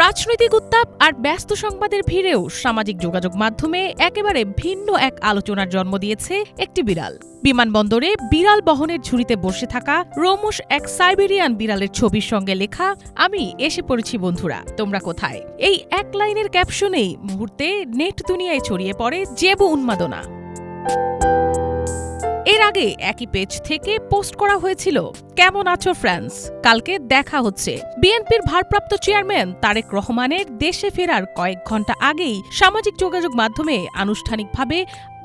রাজনৈতিক উত্তাপ আর ব্যস্ত সংবাদের ভিড়েও সামাজিক যোগাযোগ মাধ্যমে একেবারে ভিন্ন এক আলোচনার জন্ম দিয়েছে একটি বিড়াল। বিমানবন্দরে বিড়াল বহনের ঝুড়িতে বসে থাকা রোমশ এক সাইবেরিয়ান বিড়ালের ছবির সঙ্গে লেখা, আমি এসে পড়েছি বন্ধুরা, তোমরা কোথায়? এই এক লাইনের ক্যাপশনেই মুহূর্তে নেট দুনিয়ায় ছড়িয়ে পড়ে জেবু উন্মাদনা। এর আগে একই পেজ থেকে পোস্ট করা হয়েছিল, কেমন আছো ফ্রান্স, কালকে দেখা হচ্ছে। বিএনপির ভারপ্রাপ্ত চেয়ারম্যান তারেক রহমানের দেশে ফেরার কয়েক ঘণ্টা আগেই সামাজিক যোগাযোগ মাধ্যমে আনুষ্ঠানিকভাবে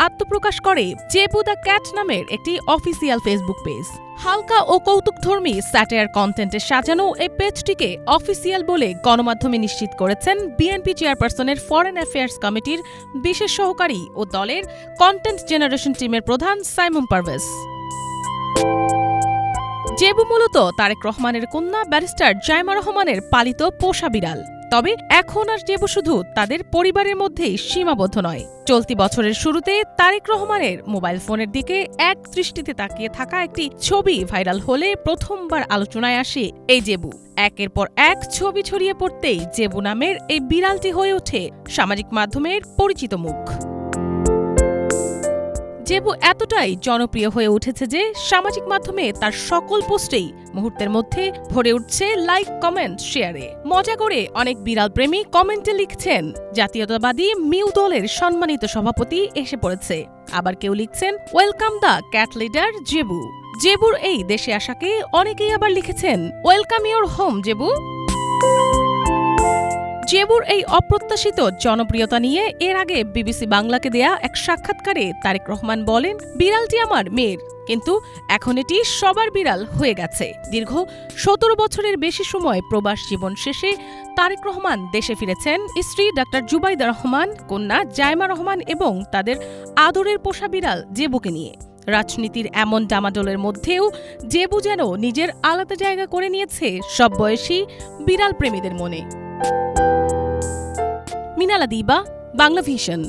আত্মপ্রকাশ করে জেবু দ্য ক্যাট নামের একটি অফিসিয়াল ফেসবুক পেজ। হালকা ও কৌতুকধর্মী স্যাটায়ার কন্টেন্টে সাজানো এই পেজটিকে অফিসিয়াল বলে গণমাধ্যমে নিশ্চিত করেছেন বিএনপি চেয়ারপারসনের ফরেন অ্যাফেয়ার্স কমিটির বিশেষ সহকারী ও দলের কন্টেন্ট জেনারেশন টিমের প্রধান সাইমন পারভেজ। জেবু মূলত তারেক রহমানের কন্যা ব্যারিস্টার জাইমা রহমানের পালিত পোষা বিড়াল। তবে এখন আর জেবু শুধু তাদের পরিবারের মধ্যেই সীমাবদ্ধ নয়। চলতি বছরের শুরুতে তারেক রহমানের মোবাইল ফোনের দিকে এক দৃষ্টিতে তাকিয়ে থাকা একটি ছবি ভাইরাল হলে প্রথমবার আলোচনায় আসে এই জেবু। একের পর এক ছবি ছড়িয়ে পড়তেই জেবু নামের এই বিড়ালটি হয়ে ওঠে সামাজিক মাধ্যমের পরিচিত মুখ। জেবু এতটাই জনপ্রিয় হয়ে উঠেছে যে সামাজিক মাধ্যমে তার সকল পোস্টেই মুহূর্তের মধ্যে ভরে উঠছে লাইক, কমেন্ট, শেয়ারে। মজা করে অনেক বিড়াল প্রেমী কমেন্টে লিখছেন, জাতীয়তাবাদী মিউ দলের সম্মানিত সভাপতি এসে পড়েছে। আবার কেউ লিখছেন, ওয়েলকাম দ্য ক্যাট লিডার জেবু। জেবুর এই দেশে আসাকে অনেকেই আবার লিখেছেন, ওয়েলকাম ইউর হোম জেবু। জেবুর এই অপ্রত্যাশিত জনপ্রিয়তা নিয়ে এর আগে বিবিসি বাংলাকে দেয়া এক সাক্ষাৎকারে তারেক রহমান বলেন, বিড়ালটি আমার মেয়ের, কিন্তু এখন এটি সবার বিড়াল হয়ে গেছে। দীর্ঘ ১৭ বছরের বেশি সময় প্রবাস জীবন শেষে তারেক রহমান দেশে ফিরেছেন স্ত্রী ডাক্তার জুবাইদা রহমান, কন্যা জাইমা রহমান এবং তাদের আদরের পোষা বিড়াল জেবুকে নিয়ে। রাজনীতির এমন ডামাডোলের মধ্যেও জেবু যেন নিজের আলাদা জায়গা করে নিয়েছে সব বয়সী বিড়াল প্রেমীদের মনে। মিনালা দিবা, বাংলা ভিশন।